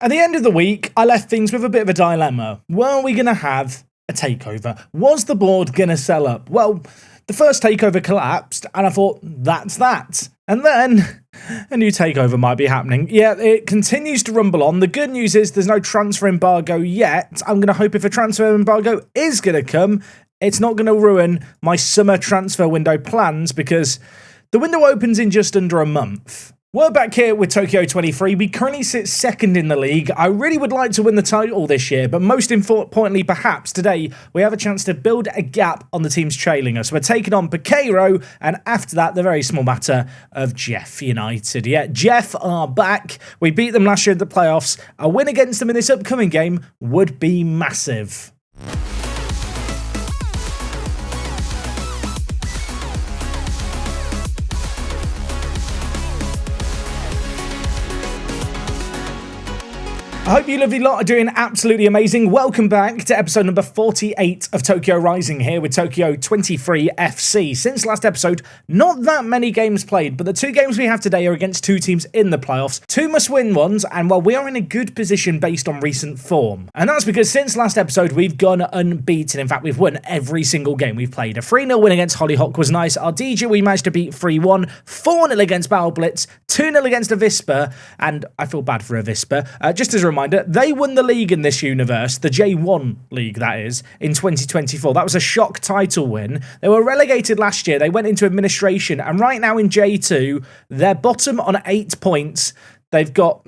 At the end of the week, I left things with a bit of a dilemma. Were we going to have a takeover? Was the board going to sell up? Well, the first takeover collapsed, and I thought, that's that. And then a new takeover might be happening. Yeah, it continues to rumble on. The good news is there's no transfer embargo yet. I'm going to hope if a transfer embargo is going to come, it's not going to ruin my summer transfer window plans, because the window opens in just under a month. We're back here with Tokyo 23. We currently sit second in the league. I really would like to win the title this year, but most importantly, perhaps today, we have a chance to build a gap on the teams trailing us. We're taking on Takeover, and after that, the very small matter of JEF United. Yeah, JEF are back. We beat them last year in the playoffs. A win against them in this upcoming game would be massive. I hope you lovely lot are doing absolutely amazing. Welcome back to episode number 48 of Tokyo Rising here with Tokyo 23 FC. Since last episode, not that many games played, but the two games we have today are against two teams in the playoffs, two must-win ones, and well, we are in a good position based on recent form. And that's because since last episode, we've gone unbeaten. In fact, we've won every single game we've played. A 3-0 win against Hollyhock was nice. Our DJ, we managed to beat 3-1, 4-0 against Battle Blitz, 2-0 against Avispa, and I feel bad for Avispa. Just as a reminder, they won the league in this universe, the J1 league that is, in 2024. That was a shock title win. They were relegated last year, they went into administration, and right now in J2, they're bottom on 8 points. They've got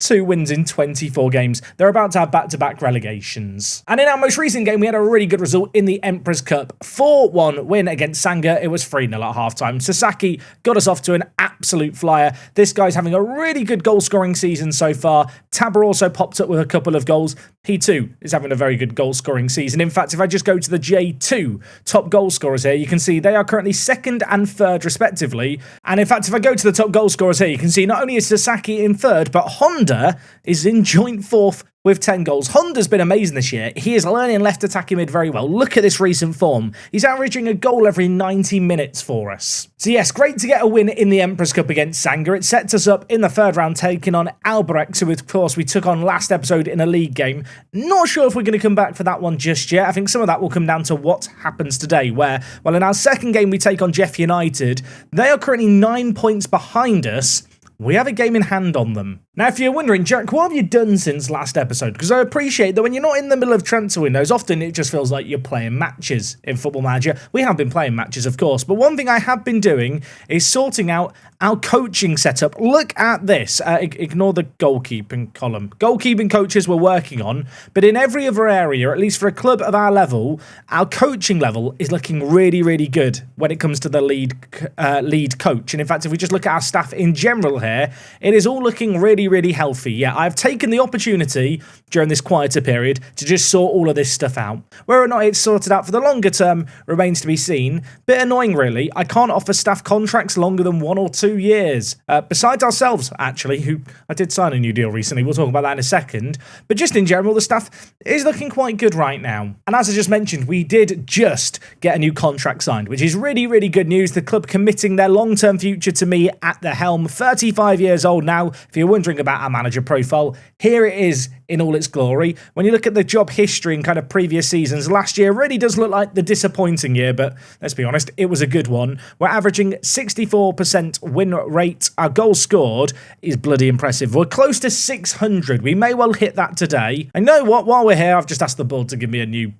2 wins in 24 games. They're about to have back-to-back relegations. And in our most recent game, we had a really good result in the Emperor's Cup. 4-1 win against Sanga. It was 3-0 at halftime. Sasaki got us off to an absolute flyer. This guy's having a really good goal-scoring season so far. Tabber also popped up with a couple of goals. He too is having a very good goal-scoring season. In fact, if I just go to the J2 top goal scorers here, you can see they are currently 2nd and 3rd respectively. And in fact, if I go to the top goal scorers here, you can see not only is Sasaki in 3rd, but Honda is in joint 4th with 10 goals. Honda's been amazing this year. He is learning left attacking mid very well. Look at this recent form. He's averaging a goal every 90 minutes for us. So yes, great to get a win in the Emperor's Cup against Sanga. It sets us up in the 3rd round, taking on Albrecht, who of course we took on last episode in a league game. Not sure if we're going to come back for that one just yet. I think some of that will come down to what happens today, where, well, in our second game we take on JEF United. They are currently 9 points behind us. We have a game in hand on them. Now, if you're wondering, Jack, what have you done since last episode? Because I appreciate that when you're not in the middle of transfer windows, often it just feels like you're playing matches in Football Manager. We have been playing matches, of course, but one thing I have been doing is sorting out our coaching setup. Look at this. Ignore the goalkeeping column. Goalkeeping coaches we're working on, but in every other area, at least for a club of our level, our coaching level is looking really, really good when it comes to the lead coach. And in fact, if we just look at our staff in general here, it is all looking really, really healthy. Yeah, I've taken the opportunity during this quieter period to just sort all of this stuff out. Whether or not it's sorted out for the longer term remains to be seen. Bit annoying, really. I can't offer staff contracts longer than 1 or 2 years. Besides ourselves, actually, who I did sign a new deal recently. We'll talk about that in a second. But just in general, the staff is looking quite good right now. And as I just mentioned, we did just get a new contract signed, which is really, really good news. The club committing their long-term future to me at the helm. 35 years old now. If you're wondering about our manager profile, here it is in all its glory. When you look at the job history and kind of previous seasons, last year really does look like the disappointing year, but let's be honest, it was a good one. We're averaging 64% win rate. Our goal scored is bloody impressive. We're close to 600. We may well hit that today. And you know what? While we're here, I've just asked the board to give me a new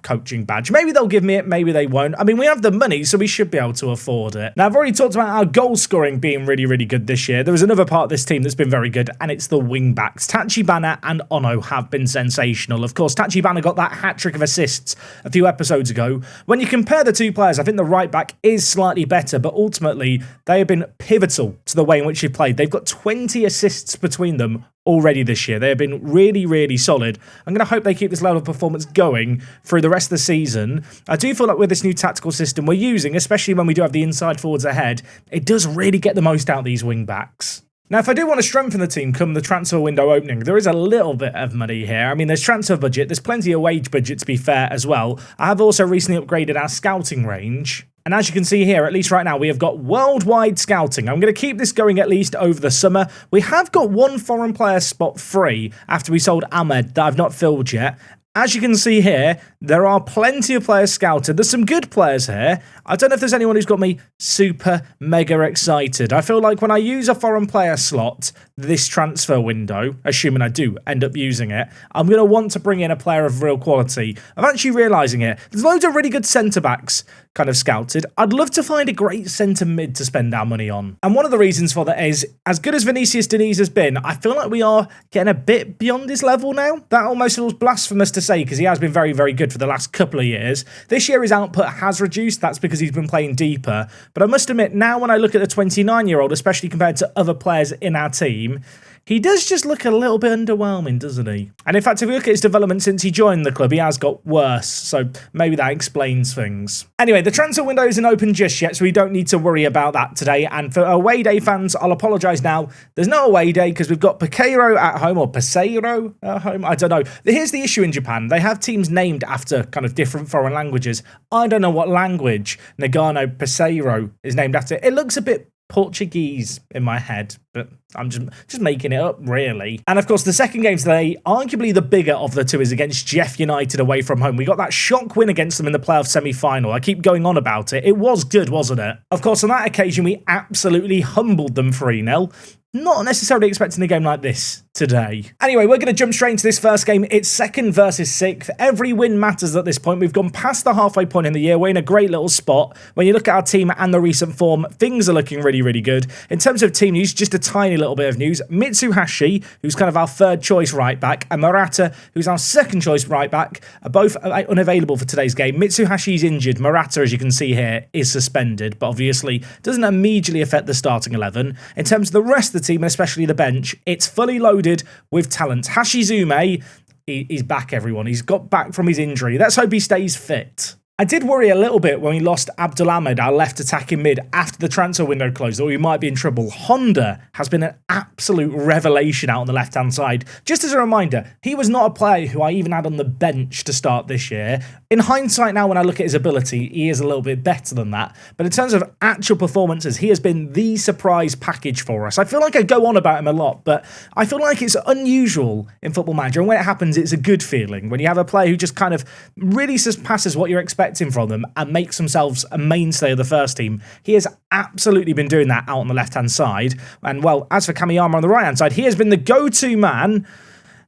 coaching badge. Maybe they'll give me it, maybe they won't. I mean, we have the money, so we should be able to afford it. Now, I've already talked about our goal scoring being really, really good this year. There was another part of this team that's been very good, and it's the wing backs. Tachibana and Ono have been sensational. Of course, Tachibana got that hat-trick of assists a few episodes ago. When you compare the two players, I think the right back is slightly better, but ultimately, they have been pivotal to the way in which they've played. They've got 20 assists between them already this year. They have been really, really solid. I'm going to hope they keep this level of performance going through the rest of the season. I do feel like with this new tactical system we're using, especially when we do have the inside forwards ahead, it does really get the most out of these wing backs. Now, if I do want to strengthen the team come the transfer window opening, there is a little bit of money here. I mean, there's transfer budget, there's plenty of wage budget to be fair as well. I have also recently upgraded our scouting range. And as you can see here, at least right now, we have got worldwide scouting. I'm going to keep this going at least over the summer. We have got one foreign player spot free after we sold Ahmed that I've not filled yet. As you can see here, there are plenty of players scouted. There's some good players here. I don't know if there's anyone who's got me super mega excited. I feel like when I use a foreign player slot this transfer window, assuming I do end up using it, I'm going to want to bring in a player of real quality. I'm actually realising it. There's loads of really good centre-backs kind of scouted. I'd love to find a great centre mid to spend our money on. And one of the reasons for that is, as good as Vinicius Diniz has been, I feel like we are getting a bit beyond his level now. That almost feels blasphemous to say because he has been very, very good for the last couple of years. This year his output has reduced. That's because he's been playing deeper. But I must admit, now when I look at the 29-year-old, especially compared to other players in our team, he does just look a little bit underwhelming, doesn't he? And in fact, if we look at his development since he joined the club, he has got worse. So maybe that explains things. Anyway, the transfer window isn't open just yet, so we don't need to worry about that today. And for away day fans, I'll apologise now. There's no away day because we've got Peseiro at home, or Peseiro at home. I don't know. Here's the issue in Japan. They have teams named after kind of different foreign languages. I don't know what language Nagano Peseiro is named after. It looks a bit Portuguese in my head, but I'm just making it up, really. And of course, the second game today, arguably the bigger of the two, is against JEF United away from home. We got that shock win against them in the playoff semi-final. I keep going on about it. It was good, wasn't it? Of course, on that occasion, we absolutely humbled them 3-0. Not necessarily expecting a game like this today. Anyway, we're going to jump straight into this first game. It's 2nd versus 6th. Every win matters at this point. We've gone past the halfway point in the year. We're in a great little spot. When you look at our team and the recent form, things are looking really, really good. In terms of team news, just a tiny little bit of news. Mitsuhashi, who's kind of our third choice right back, and Murata, who's our second choice right back, are both unavailable for today's game. Mitsuhashi's injured. Murata, as you can see here, is suspended, but obviously doesn't immediately affect the starting 11. In terms of the rest of the team, especially the bench, it's fully loaded with talent. Hashizume, he's back, everyone. He's got back from his injury. Let's hope he stays fit. I did worry a little bit when we lost Abdulhamid, our left attacking mid, after the transfer window closed, that we might be in trouble. Honda has been an absolute revelation out on the left-hand side. Just as a reminder, he was not a player who I even had on the bench to start this year. In hindsight now, when I look at his ability, he is a little bit better than that. But in terms of actual performances, he has been the surprise package for us. I feel like I go on about him a lot, but I feel like it's unusual in Football Manager. And when it happens, it's a good feeling. When you have a player who just kind of really surpasses what you're expecting from them and makes themselves a mainstay of the first team. He has absolutely been doing that out on the left-hand side. And, well, as for Kamiyama on the right-hand side, he has been the go-to man.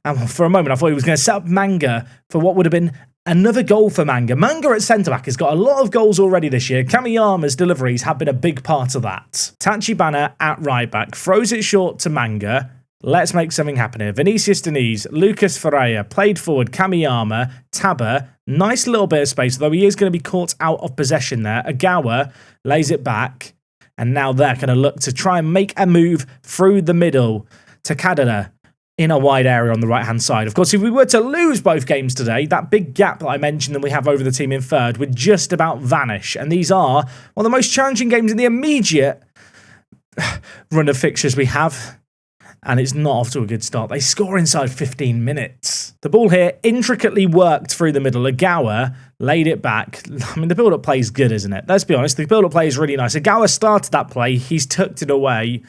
And for a moment, I thought he was going to set up Manga for what would have been another goal for Manga. Manga at centre-back has got a lot of goals already this year. Kamiyama's deliveries have been a big part of that. Tachibana at right-back throws it short to Manga. Let's make something happen here. Vinicius Diniz, Lucas Ferreira, played forward, Kamiyama, Taba, nice little bit of space, though he is going to be caught out of possession there. Agawa lays it back, and now they're going to look to try and make a move through the middle to Kadada in a wide area on the right-hand side. Of course, if we were to lose both games today, that big gap that I mentioned that we have over the team in third would just about vanish, and these are one of the most challenging games in the immediate run of fixtures we have. And it's not off to a good start. They score inside 15 minutes. The ball here intricately worked through the middle. Agawa laid it back. I mean, the build-up play is good, isn't it? Let's be honest. The build-up play is really nice. Agawa started that play. He's tucked it away.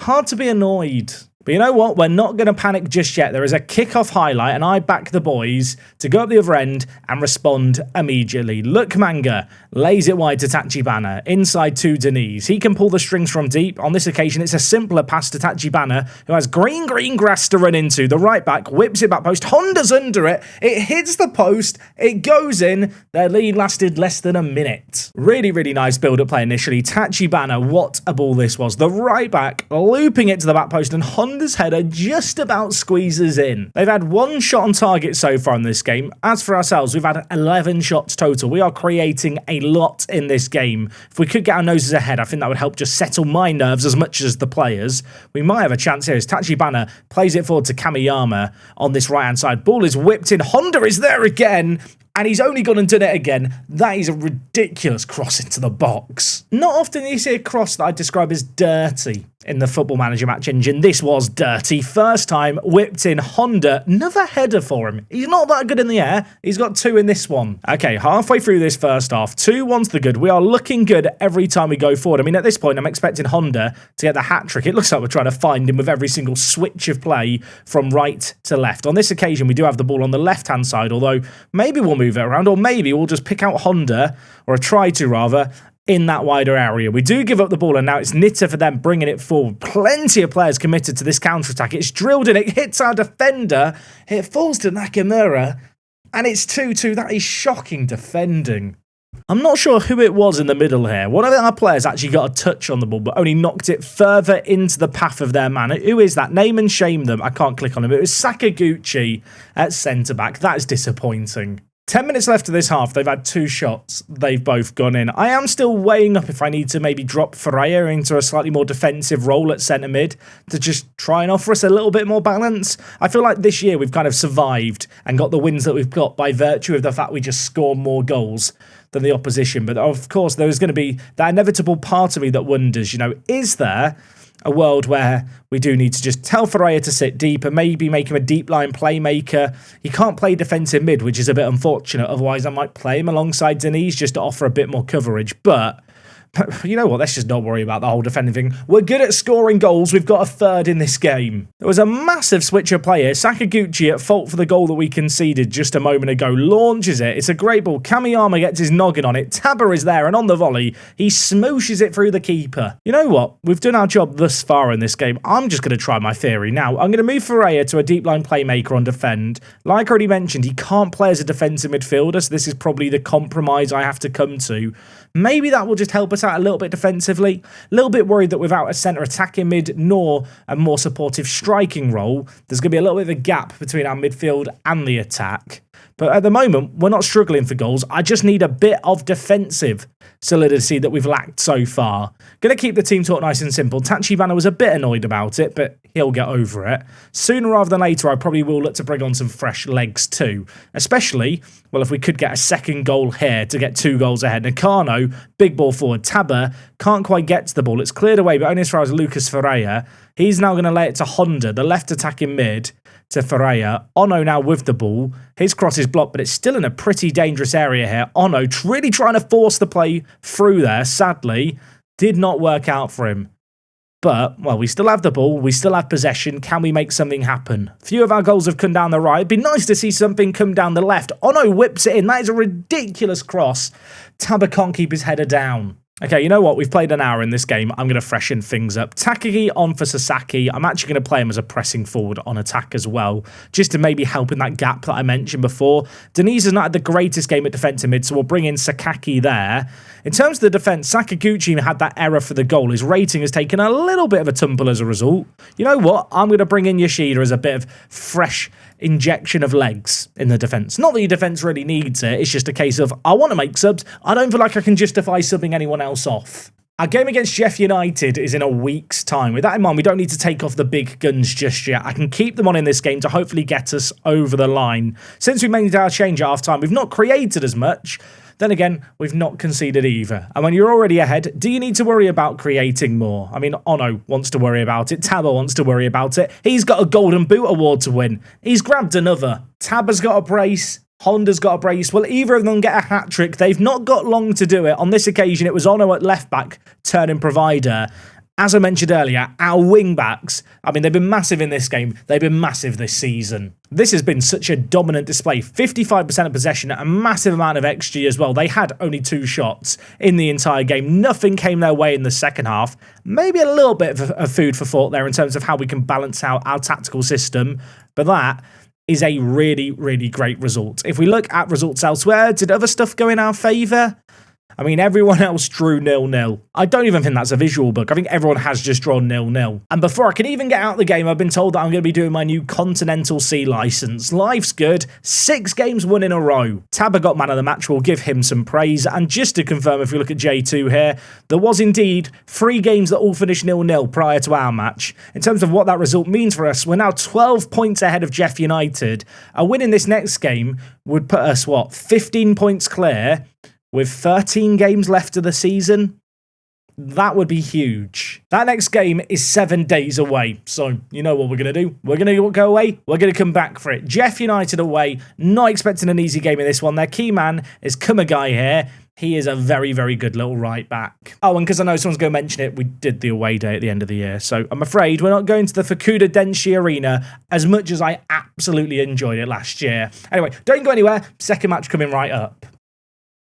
Hard to be annoyed. But you know what? We're not going to panic just yet. There is a kick-off highlight, and I back the boys to go up the other end and respond immediately. Look, Manga lays it wide to Tachibana, inside to Diniz. He can pull the strings from deep. On this occasion, it's a simpler pass to Tachibana, who has green grass to run into. The right back whips it back post. Honda's under it. It hits the post. It goes in. Their lead lasted less than a minute. Really, really nice build-up play initially. Tachibana, what a ball this was. The right back looping it to the back post, and Honda's header just about squeezes in. They've had one shot on target so far in this game. As for ourselves, we've had 11 shots total. We are creating a lot in this game. If we could get our noses ahead, I think that would help just settle my nerves as much as the players. We might have a chance here as Tachibana plays it forward to Kamiyama on this right-hand side. Ball is whipped in. Honda is there again. And he's only gone and done it again. That is a ridiculous cross into the box. Not often you see a cross that I describe as dirty in the Football Manager match engine. This was dirty. First time, whipped in Honda. Another header for him. He's not that good in the air. He's got 2 in this one. Okay, halfway through this first half, 2-1's the good. We are looking good every time we go forward. I mean, at this point, I'm expecting Honda to get the hat-trick. It looks like we're trying to find him with every single switch of play from right to left. On this occasion, we do have the ball on the left-hand side, although maybe we'll move it around, or maybe we'll just pick out Honda, or try to rather, in that wider area. We do give up the ball, and now it's Nitter for them bringing it forward. Plenty of players committed to this counter-attack. It's drilled in, it hits our defender, it falls to Nakamura, and it's 2-2. That is shocking defending. I'm not sure who it was in the middle here. One of our players actually got a touch on the ball, but only knocked it further into the path of their man. Who is that? Name and shame them. I can't click on him. It was Sakaguchi at centre-back. That is disappointing. 10 minutes left of this half. They've had 2 shots. They've both gone in. I am still weighing up if I need to maybe drop Ferreira into a slightly more defensive role at centre mid to just try and offer us a little bit more balance. I feel like this year we've kind of survived and got the wins that we've got by virtue of the fact we just score more goals than the opposition. But of course, there's going to be that inevitable part of me that wonders, you know, is there a world where we do need to just tell Ferreira to sit deep and maybe make him a deep line playmaker? He can't play defensive mid, which is a bit unfortunate. Otherwise, I might play him alongside Deniz just to offer a bit more coverage. But you know what? Let's just not worry about the whole defending thing. We're good at scoring goals. We've got a third in this game. There was a massive switch of play here. Sakaguchi at fault for the goal that we conceded just a moment ago. Launches it. It's a great ball. Kamiyama gets his noggin on it. Taba is there, and on the volley, he smooshes it through the keeper. You know what? We've done our job thus far in this game. I'm just going to try my theory now. I'm going to move Ferreira to a deep line playmaker on defend. Like I already mentioned, he can't play as a defensive midfielder, so this is probably the compromise I have to come to. Maybe that will just help us out a little bit defensively. A little bit worried that without a centre attacking mid nor a more supportive striking role, there's going to be a little bit of a gap between our midfield and the attack. But at the moment, we're not struggling for goals. I just need a bit of defensive solidity that we've lacked so far. Going to keep the team talk nice and simple. Tachibana was a bit annoyed about it, but he'll get over it. Sooner rather than later, I probably will look to bring on some fresh legs too. Especially, well, if we could get a second goal here to get 2 goals ahead. Nakano, big ball forward. Taba can't quite get to the ball. It's cleared away, but only as far as Lucas Ferreira. He's now going to lay it to Honda, the left attacking mid, to Ferreira. Ono now with the ball. His cross is blocked, but it's still in a pretty dangerous area here. Ono really trying to force the play through there. Sadly, did not work out for him. But, well, we still have the ball. We still have possession. Can we make something happen? Few of our goals have come down the right. It'd be nice to see something come down the left. Ono whips it in. That is a ridiculous cross. Taba can't keep his header down. Okay, you know what? We've played an hour in this game. I'm going to freshen things up. Takagi on for Sasaki. I'm actually going to play him as a pressing forward on attack as well, just to maybe help in that gap that I mentioned before. Deniz has not had the greatest game at defensive mid, so we'll bring in Sakaki there. In terms of the defence, Sakaguchi had that error for the goal. His rating has taken a little bit of a tumble as a result. You know what? I'm going to bring in Yoshida as a bit of fresh injection of legs in the defence. Not that your defence really needs it, it's just a case of, I want to make subs, I don't feel like I can justify subbing anyone else off. Our game against JEF United is in a week's time. With that in mind, we don't need to take off the big guns just yet. I can keep them on in this game to hopefully get us over the line. Since we made our change at half-time, we've not created as much. Then again, we've not conceded either. And when you're already ahead, do you need to worry about creating more? I mean, Ono wants to worry about it. Taba wants to worry about it. He's got a Golden Boot award to win. He's grabbed another. Taba's got a brace. Honda's got a brace. Will either of them get a hat-trick? They've not got long to do it. On this occasion, it was Ono at left-back, turning provider. As I mentioned earlier, our wing-backs, I mean, they've been massive in this game. They've been massive this season. This has been such a dominant display. 55% of possession, a massive amount of XG as well. They had only 2 shots in the entire game. Nothing came their way in the second half. Maybe a little bit of food for thought there in terms of how we can balance out our tactical system. But that is a really, really great result. If we look at results elsewhere, did other stuff go in our favour? I mean, everyone else drew 0-0. I don't even think that's a visual book. I think everyone has just drawn 0-0. And before I can even get out of the game, I've been told that I'm going to be doing my new Continental C licence. Life's good. 6 games won in a row. Taba got man of the match. We'll give him some praise. And just to confirm, if we look at J2 here, there was indeed 3 games that all finished 0-0 prior to our match. In terms of what that result means for us, we're now 12 points ahead of JEF United. A win in this next game would put us, 15 points clear, with 13 games left of the season. That would be huge. That next game is 7 days away. So, you know what we're going to do? We're going to go away. We're going to come back for it. JEF United away. Not expecting an easy game in this one. Their key man is Kumagai here. He is a very, very good little right back. Oh, and because I know someone's going to mention it, we did the away day at the end of the year. So I'm afraid we're not going to the Fukuda Denshi Arena as much as I absolutely enjoyed it last year. Anyway, don't go anywhere. Second match coming right up.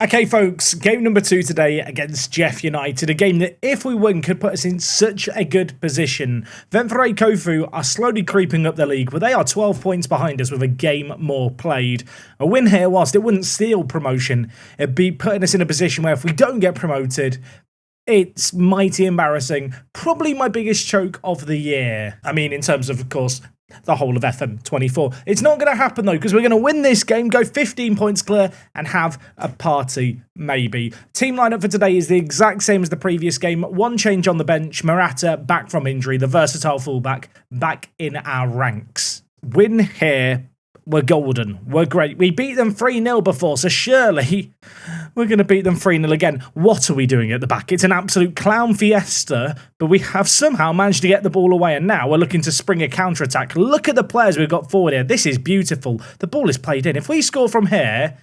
Okay, folks, game number 2 today against JEF United, a game that, if we win, could put us in such a good position. Ventforet Kofu are slowly creeping up the league, but they are 12 points behind us with a game more played. A win here, whilst it wouldn't steal promotion, it'd be putting us in a position where if we don't get promoted, it's mighty embarrassing. Probably my biggest choke of the year. I mean, in terms of course, the whole of FM24. It's not going to happen, though, because we're going to win this game, go 15 points clear, and have a party, maybe. Team lineup for today is the exact same as the previous game. One change on the bench. Murata back from injury, the versatile fullback, back in our ranks. Win here. We're golden. We're great. We beat them 3-0 before, so surely we're going to beat them 3-0 again. What are we doing at the back? It's an absolute clown fiesta, but we have somehow managed to get the ball away, and now we're looking to spring a counter-attack. Look at the players we've got forward here. This is beautiful. The ball is played in. If we score from here,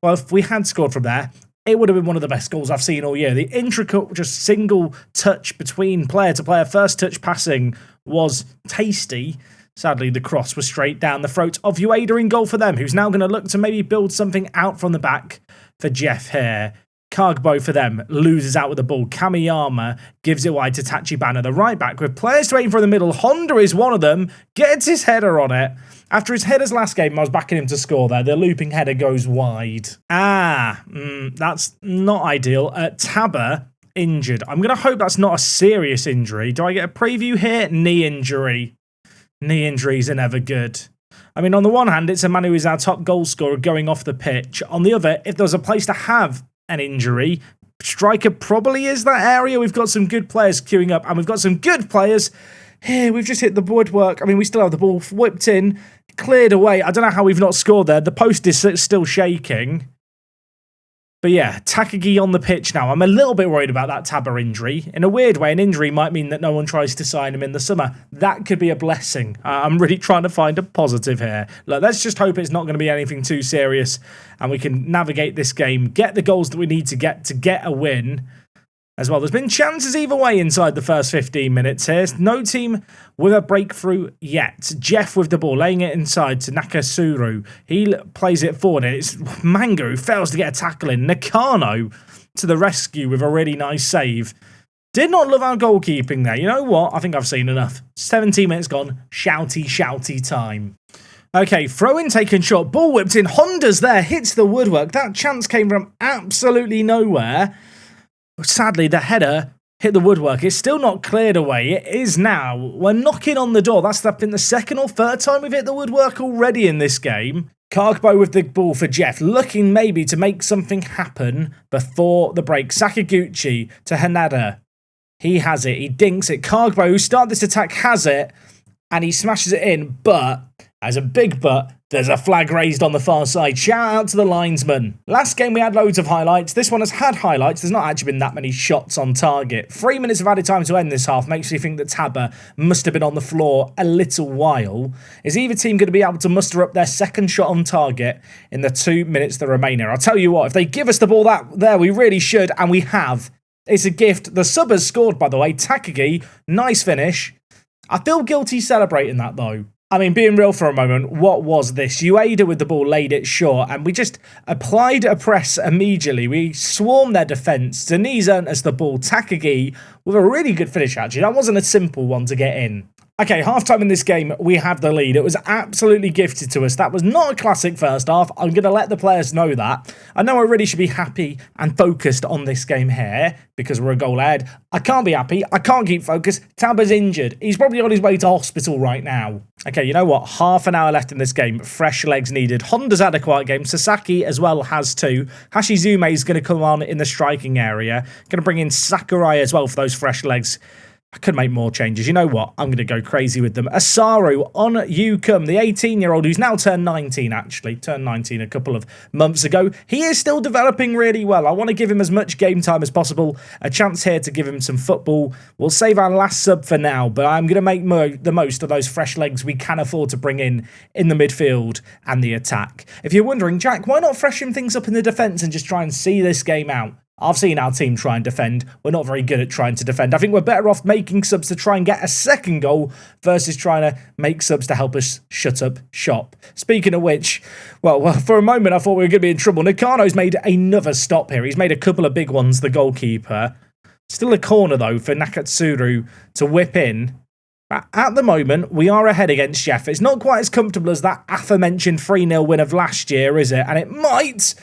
well, if we had scored from there, it would have been one of the best goals I've seen all year. The intricate, just single touch between player to player, first touch passing was tasty. Sadly, the cross was straight down the throat of Ueda in goal for them, who's now going to look to maybe build something out from the back for JEF here. Kagbo for them loses out with the ball. Kamiyama gives it wide to Tachibana, the right back, with players waiting for the middle. Honda is one of them, gets his header on it. After his headers last game, I was backing him to score there. The looping header goes wide. That's not ideal. Taba injured. I'm going to hope that's not a serious injury. Do I get a preview here? Knee injury. Knee injuries are never good. I mean, on the one hand, it's a man who is our top goal scorer going off the pitch. On the other, if there's a place to have an injury, striker probably is that area. We've got some good players queuing up, and we've got some good players here. We've just hit the woodwork. I mean, we still have the ball whipped in, cleared away. I don't know how we've not scored there. The post is still shaking. But yeah, Takagi on the pitch now. I'm a little bit worried about that Taba injury. In a weird way, an injury might mean that no one tries to sign him in the summer. That could be a blessing. I'm really trying to find a positive here. Look, let's just hope it's not going to be anything too serious and we can navigate this game, get the goals that we need to get a win. As well, there's been chances either way inside the first 15 minutes here. No team with a breakthrough yet. JEF with the ball, laying it inside to Nakasuru. He plays it forward. It's Manga who fails to get a tackle in. Nakano to the rescue with a really nice save. Did not love our goalkeeping there. You know what? I think I've seen enough. 17 minutes gone. Shouty, shouty time. Okay, throw-in taken shot. Ball whipped in. Honda's there. Hits the woodwork. That chance came from absolutely nowhere. Sadly, the header hit the woodwork. It's still not cleared away. It is now. We're knocking on the door. That's been the second or third time we've hit the woodwork already in this game. Kagbo with the ball for JEF, looking maybe to make something happen before the break. Sakaguchi to Hanada. He has it. He dinks it. Kagbo, who started this attack, has it. And he smashes it in. But, as a big but, there's a flag raised on the far side. Shout out to the linesman. Last game we had loads of highlights. This one has had highlights. There's not actually been that many shots on target. 3 minutes of added time to end this half makes me think that Taba must have been on the floor a little while. Is either team going to be able to muster up their second shot on target in the 2 minutes that remain here? I'll tell you what, if they give us the ball there, we really should, and we have. It's a gift. The sub has scored, by the way. Takagi, nice finish. I feel guilty celebrating that, though. I mean, being real for a moment, what was this? Ueda with the ball laid it short, and we just applied a press immediately. We swarmed their defence. Denise earned us the ball. Takagi with a really good finish, actually. That wasn't a simple one to get in. Okay, half-time in this game, we have the lead. It was absolutely gifted to us. That was not a classic first half. I'm going to let the players know that. I know I really should be happy and focused on this game here because we're a goal ahead. I can't be happy. I can't keep focused. Taba's injured. He's probably on his way to hospital right now. Okay, you know what? Half an hour left in this game. Fresh legs needed. Honda's had a quiet game. Sasaki as well has too. Hashizume is going to come on in the striking area. Going to bring in Sakurai as well for those fresh legs. I could make more changes. You know what? I'm going to go crazy with them. Asaru, on you come. The 18-year-old who's now turned 19, actually. Turned 19 a couple of months ago. He is still developing really well. I want to give him as much game time as possible. A chance here to give him some football. We'll save our last sub for now, but I'm going to make the most of those fresh legs we can afford to bring in the midfield and the attack. If you're wondering, Jack, why not freshen things up in the defence and just try and see this game out? I've seen our team try and defend. We're not very good at trying to defend. I think we're better off making subs to try and get a second goal versus trying to make subs to help us shut up shop. Speaking of which, well, for a moment I thought we were going to be in trouble. Nakano's made another stop here. He's made a couple of big ones, the goalkeeper. Still a corner, though, for Nakatsuru to whip in. At the moment, we are ahead against JEF. It's not quite as comfortable as that aforementioned 3-0 win of last year, is it? And it might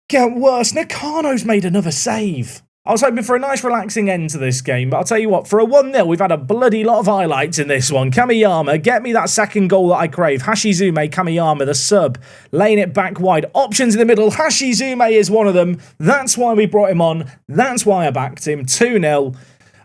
get worse. Nakano's made another save. I was hoping for a nice relaxing end to this game, but I'll tell you what, for a 1-0, we've had a bloody lot of highlights in this one. Kamiyama, get me that second goal that I crave. Hashizume, Kamiyama, the sub, laying it back wide. Options in the middle. Hashizume is one of them. That's why we brought him on. That's why I backed him. 2-0.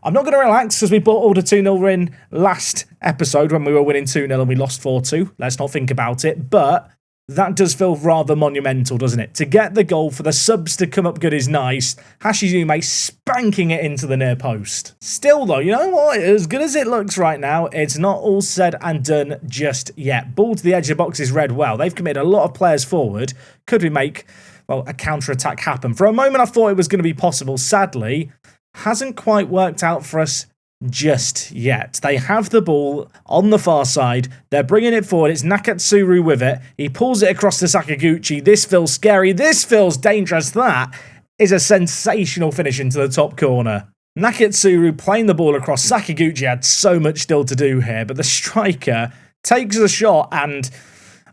I'm not going to relax because we bought all the 2-0 win last episode when we were winning 2-0 and we lost 4-2. Let's not think about it, but that does feel rather monumental, doesn't it? To get the goal for the subs to come up good is nice. Hashizume spanking it into the near post. Still, though, you know what? As good as it looks right now, it's not all said and done just yet. Ball to the edge of the box is read well. They've committed a lot of players forward. Could we make, well, a counter-attack happen? For a moment, I thought it was going to be possible. Sadly, hasn't quite worked out for us just yet. They have the ball on the far side. They're bringing it forward. It's Nakatsuru with it. He pulls it across to Sakaguchi. This feels scary. This feels dangerous. That is a sensational finish into the top corner. Nakatsuru playing the ball across. Sakaguchi had so much still to do here, but the striker takes a shot, and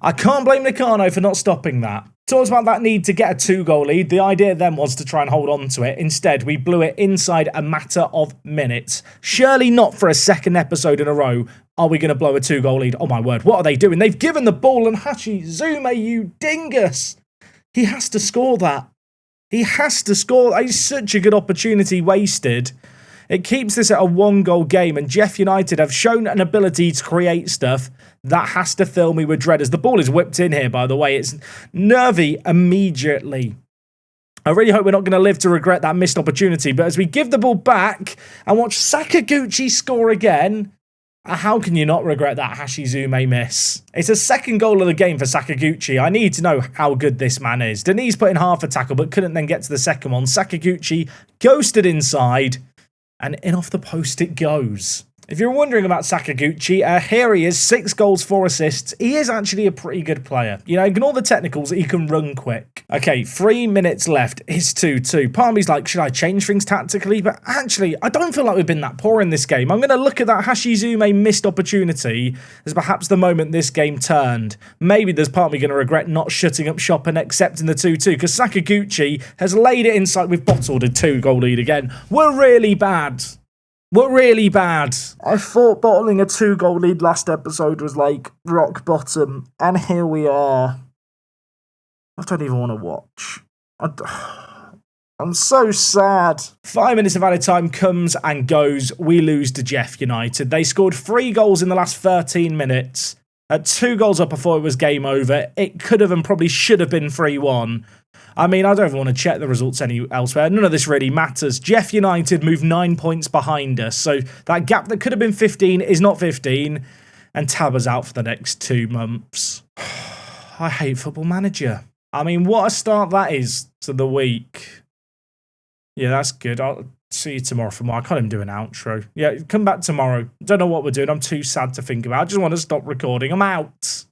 I can't blame Nakano for not stopping that. Talks about that need to get a 2-goal lead. The idea then was to try and hold on to it. Instead, we blew it inside a matter of minutes. Surely not for a second episode in a row are we going to blow a 2-goal lead. Oh my word, what are they doing? They've given the ball, and Hashizume, you dingus. He has to score that. He has to score. It's such a good opportunity wasted. It keeps this at a 1-goal game, and JEF United have shown an ability to create stuff that has to fill me with dread. As the ball is whipped in here, by the way, it's nervy immediately. I really hope we're not going to live to regret that missed opportunity, but as we give the ball back and watch Sakaguchi score again, how can you not regret that Hashizume miss? It's a second goal of the game for Sakaguchi. I need to know how good this man is. Denise put in half a tackle, but couldn't then get to the second one. Sakaguchi ghosted inside, and in off the post it goes. If you're wondering about Sakaguchi, here he is, 6 goals, 4 assists. He is actually a pretty good player. You know, ignore the technicals, he can run quick. Okay, 3 minutes left. It's 2-2. Part of me's like, should I change things tactically? But actually, I don't feel like we've been that poor in this game. I'm going to look at that Hashizume missed opportunity as perhaps the moment this game turned. Maybe there's part of me going to regret not shutting up shop and accepting the 2-2, because Sakaguchi has laid it inside. We've bottled a 2-goal lead again. We're really bad. We're really bad. I thought bottling a 2-goal lead last episode was like rock bottom, and here we are. I don't even want to watch. I'm so sad. 5 minutes of added time comes and goes. We lose to JEF United. They scored 3 goals in the last 13 minutes. At 2 goals up before it was game over. It could have and probably should have been 3-1. I mean, I don't even want to check the results elsewhere. None of this really matters. JEF United moved 9 points behind us. So that gap that could have been 15 is not 15. And Taba's out for the next 2 months. I hate Football Manager. I mean, what a start that is to the week. Yeah, that's good. I'll see you tomorrow for more. I can't even do an outro. Yeah, come back tomorrow. Don't know what we're doing. I'm too sad to think about. I just want to stop recording. I'm out.